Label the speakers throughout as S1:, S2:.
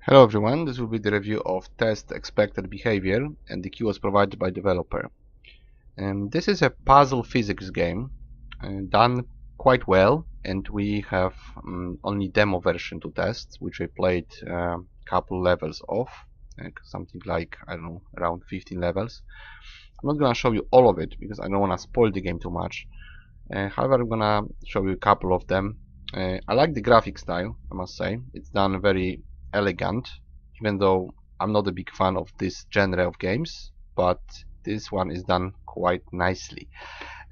S1: Hello everyone, this will be the review of test expected behavior, and the key was provided by developer. And this is a puzzle physics game done quite well, and we have only demo version to test, which I played a couple levels of, something like, I don't know, around 15 levels. I'm not gonna show you all of it because I don't wanna spoil the game too much. However, I'm gonna show you a couple of them. I like the graphic style, I must say. It's done very elegant, even though I'm not a big fan of this genre of games, but this one is done quite nicely.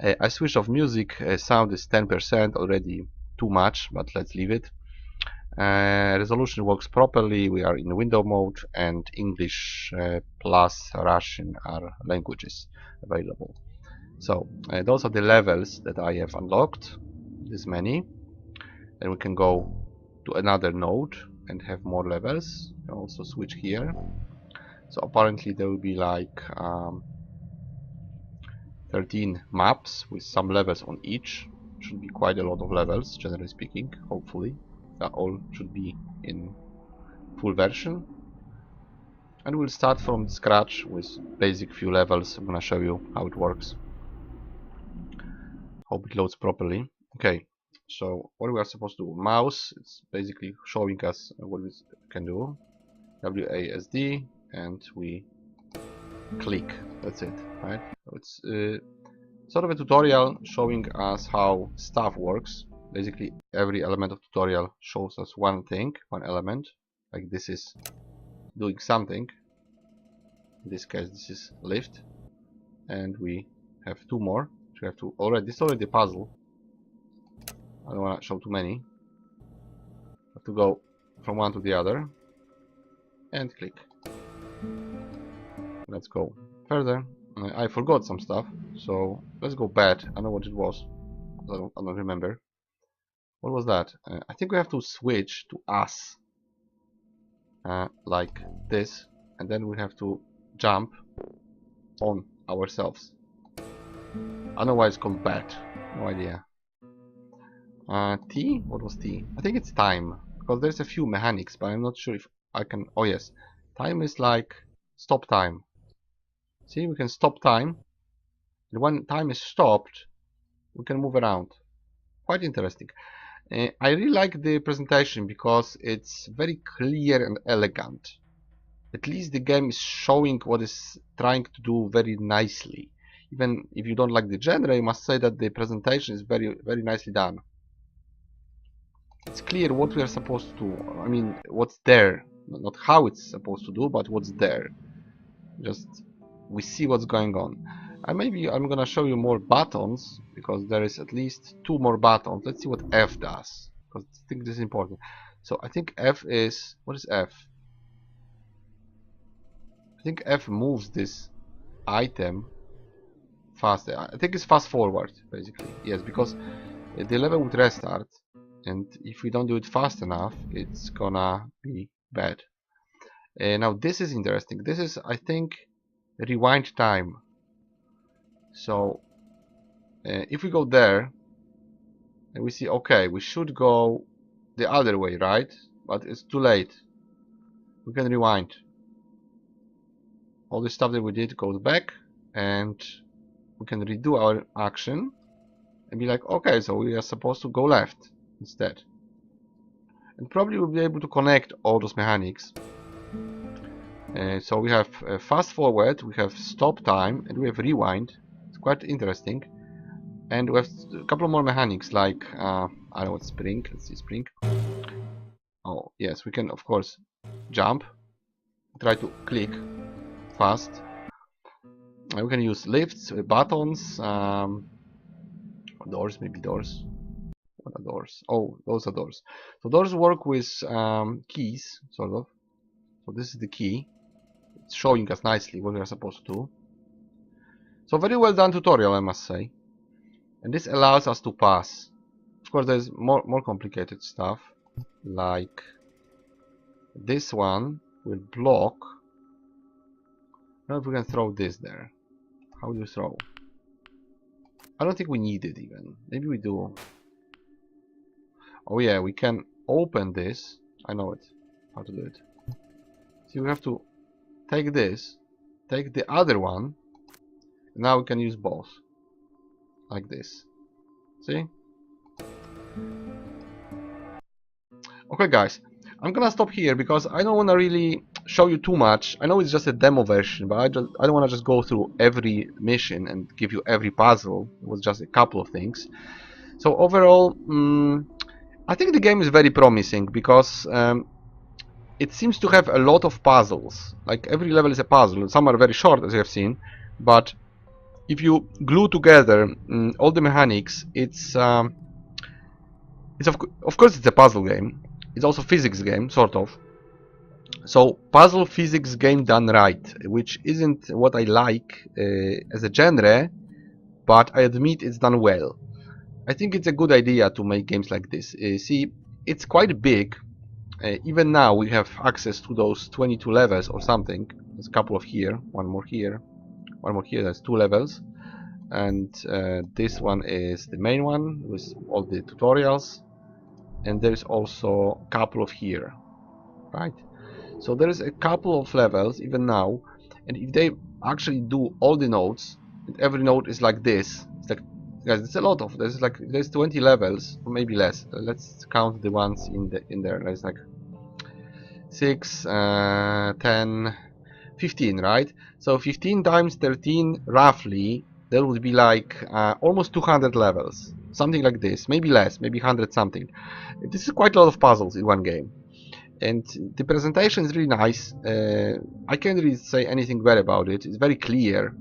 S1: I switched off music, sound is 10%, already too much, but let's leave it. Resolution works properly, we are in window mode, and English plus Russian are languages available. So those are the levels that I have unlocked, this many, and we can go to another node and have more levels. You can also switch here. So apparently there will be like 13 maps with some levels on each. Should be quite a lot of levels, generally speaking, hopefully. That all should be in full version. And we'll start from scratch with basic few levels. I'm gonna show you how it works. Hope it loads properly. Okay, so what we are supposed to do? Mouse, it's basically showing us what we can do. WASD, and we click. That's it, right? So it's sort of a tutorial showing us how stuff works. Basically, every element of tutorial shows us one thing, one element. Like this is doing something. In this case, this is lift, and we have two more. We have to already. This is already a puzzle. I don't want to show too many. Have to go from one to the other and click. Let's go further. I forgot some stuff, so let's go back. I know what it was. I don't remember. What was that? I think we have to switch to us, like this, and then we have to jump on ourselves. I don't know why it's called bat. No idea. T? What was T? I think it's time, because there's a few mechanics, but I'm not sure if I can. Oh yes, time is like stop time. See, we can stop time, and when time is stopped, we can move around. Quite interesting. I really like the presentation because it's very clear and elegant. At least the game is showing what it's trying to do very nicely. Even if you don't like the genre, I must say that the presentation is very nicely done. It's clear what we are supposed to do. I mean, what's there. Not how it's supposed to do, but what's there. Just we see what's going on. And maybe I'm gonna show you more buttons, because there is at least two more buttons. Let's see what F does, because I think this is important. So I think F is, what is F? I think F moves this item faster. I think it's fast forward, basically. Yes, because the level would restart, and if we don't do it fast enough, it's gonna be bad. Now this is interesting. This is, I think, rewind time. So if we go there and we see, okay, we should go the other way, right? But it's too late. We can rewind. All the stuff that we did goes back, and we can redo our action and be like, okay, so we are supposed to go left instead. And probably we'll be able to connect all those mechanics. So we have fast forward, we have stop time, and we have rewind. It's quite interesting. And we have a couple more mechanics, like I don't know what, spring. Let's see, spring. Oh yes, we can of course jump, try to click fast. And we can use lifts, buttons, doors, maybe doors. What are doors? Oh, those are doors. So doors work with keys, sort of. So this is the key. It's showing us nicely what we are supposed to do. So very well done tutorial, I must say. And this allows us to pass. Of course, there's more complicated stuff, like this one will block. I don't know if we can throw this there. How do you throw? I don't think we need it even. Maybe we do. Oh yeah, we can open this. I know it. How to do it. So we have to take this, take the other one. Now we can use both, like this. See? Okay, guys, I'm gonna stop here because I don't want to really show you too much. I know it's just a demo version, but I don't want to just go through every mission and give you every puzzle. It was just a couple of things. So overall, I think the game is very promising because it seems to have a lot of puzzles. Like every level is a puzzle. Some are very short, as you have seen, but if you glue together all the mechanics, it's of course it's a puzzle game. It's also a physics game, sort of. So puzzle physics game done right, which isn't what I like as a genre, but I admit it's done well. I think it's a good idea to make games like this. See, it's quite big. Even now we have access to those 22 levels or something. There's a couple of here, one more here, one more here. There's 2 levels, and this one is the main one with all the tutorials. And there's also a couple of here, right? So there is a couple of levels even now, and if they actually do all the nodes, and every node is like this, it's like, guys, it's a lot of. There's 20 levels, or maybe less. Let's count the ones in there. There's like 6, 10, 15, right? So 15 times 13, roughly, there would be like almost 200 levels. Something like this, maybe less, maybe 100 something. This is quite a lot of puzzles in one game, and the presentation is really nice. I can't really say anything bad about it. It's very clear.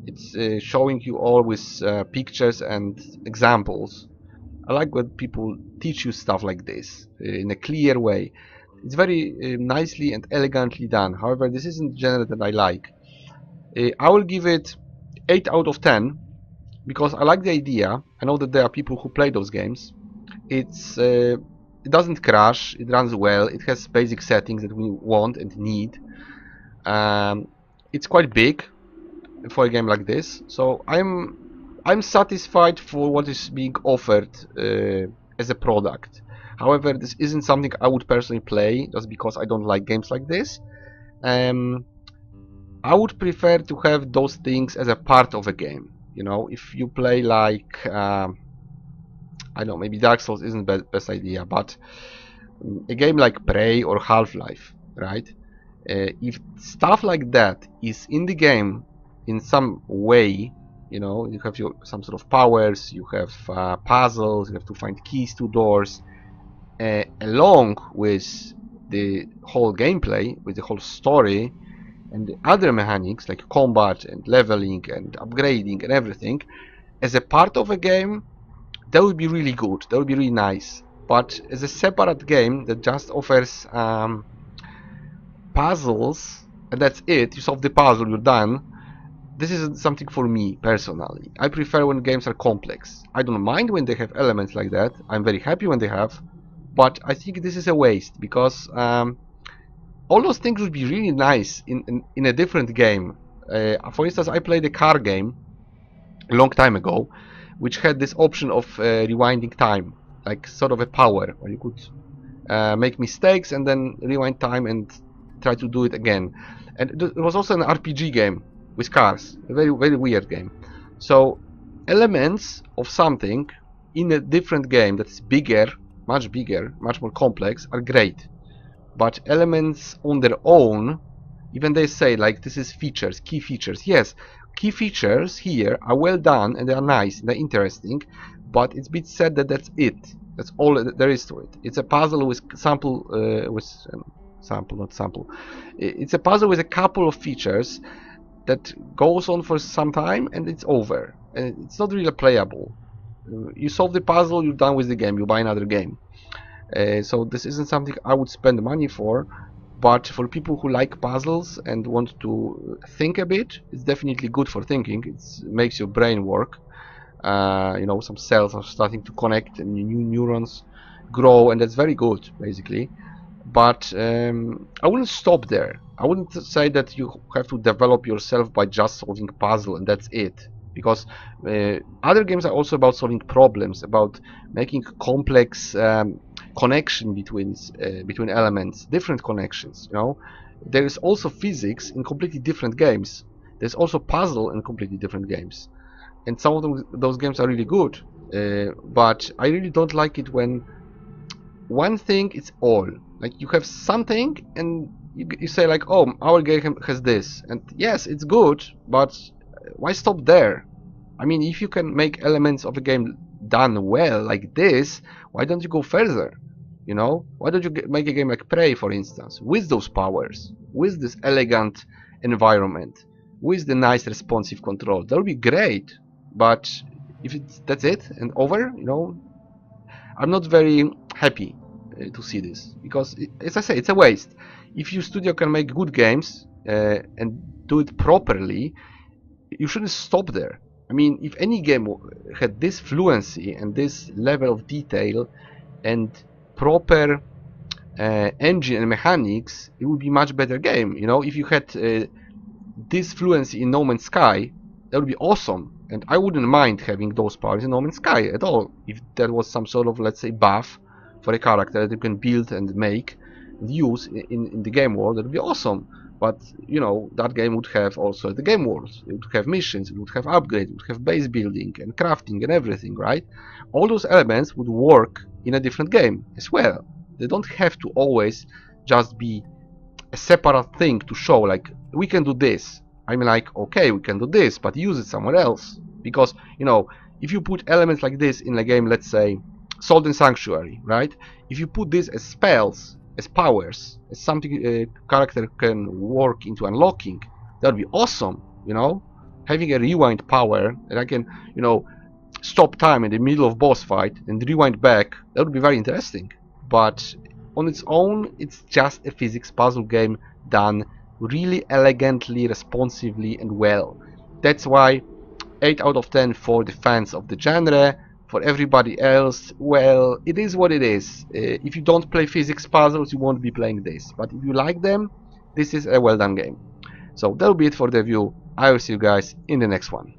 S1: It's showing you all with pictures and examples. I like when people teach you stuff like this in a clear way. It's very nicely and elegantly done. However, this isn't the genre that I like. I will give it 8 out of 10. Because I like the idea. I know that there are people who play those games. It doesn't crash. It runs well. It has basic settings that we want and need. It's quite big for a game like this. So I'm satisfied for what is being offered as a product. However, this isn't something I would personally play just because I don't like games like this. I would prefer to have those things as a part of a game. You know, if you play like I don't know, maybe Dark Souls isn't the best idea, but a game like Prey or Half-Life, right? If stuff like that is in the game in some way, you know, you have some sort of powers, you have puzzles, you have to find keys to doors, along with the whole gameplay, with the whole story, and the other mechanics like combat and leveling and upgrading and everything as a part of a game, that would be really good, that would be really nice. But as a separate game that just offers puzzles and that's it, you solve the puzzle, you're done, this isn't something for me personally. I prefer when games are complex. I don't mind when they have elements like that. I'm very happy when they have, but I think this is a waste because all those things would be really nice in a different game. For instance, I played a car game a long time ago, which had this option of rewinding time, like sort of a power, where you could make mistakes and then rewind time and try to do it again. And it was also an RPG game with cars, a very, very weird game. So elements of something in a different game that's bigger, much more complex, are great. But elements on their own, even they say like this is features, key features. Yes, key features here are well done and they are nice and they're interesting, but it's been said that that's it. That's all there is to it. It's a puzzle with sample, not sample. It's a puzzle with a couple of features that goes on for some time and it's over. And it's not really playable. You solve the puzzle, you're done with the game. You buy another game. So this isn't something I would spend money for, but for people who like puzzles and want to think a bit, it's definitely good for thinking. It makes your brain work. You know, some cells are starting to connect and new neurons grow, and that's very good, basically. But I wouldn't stop there. I wouldn't say that you have to develop yourself by just solving a puzzle and that's it. Because other games are also about solving problems, about making complex connection between elements, different connections. You know, there is also physics in completely different games. There's also puzzle in completely different games, and some of those games are really good. But I really don't like it when one thing is all. Like you have something and you say like, oh, our game has this, and yes, it's good, but why stop there? I mean, if you can make elements of a game done well like this, why don't you go further? You know, why don't you make a game like Prey, for instance, with those powers, with this elegant environment, with the nice responsive control? That would be great. But if that's it and over, you know, I'm not very happy to see this, because as I say, it's a waste. If your studio can make good games and do it properly, you shouldn't stop there. I mean, if any game had this fluency and this level of detail and proper engine and mechanics, it would be a much better game. You know, if you had this fluency in No Man's Sky, that would be awesome, and I wouldn't mind having those powers in No Man's Sky at all, if that was some sort of, let's say, buff for a character that you can build and make and use in the game world. That would be awesome. But you know, that game would have also the game world, it would have missions, it would have upgrades, it would have base building and crafting and everything, right? All those elements would work in a different game as well. They don't have to always just be a separate thing to show like, we can do this. I'm like, okay, we can do this, but use it somewhere else. Because, you know, if you put elements like this in a game, let's say Salt and Sanctuary, right? If you put this as spells, as powers, as something a character can work into unlocking, that would be awesome, you know? Having a rewind power that I can, you know, stop time in the middle of boss fight and rewind back, that would be very interesting. But on its own, it's just a physics puzzle game done really elegantly, responsively, and well. That's why 8 out of 10 for the fans of the genre. For everybody else, well, it is what it is. If you don't play physics puzzles, you won't be playing this. But if you like them, this is a well done game. So that'll be it for the review. I will see you guys in the next one.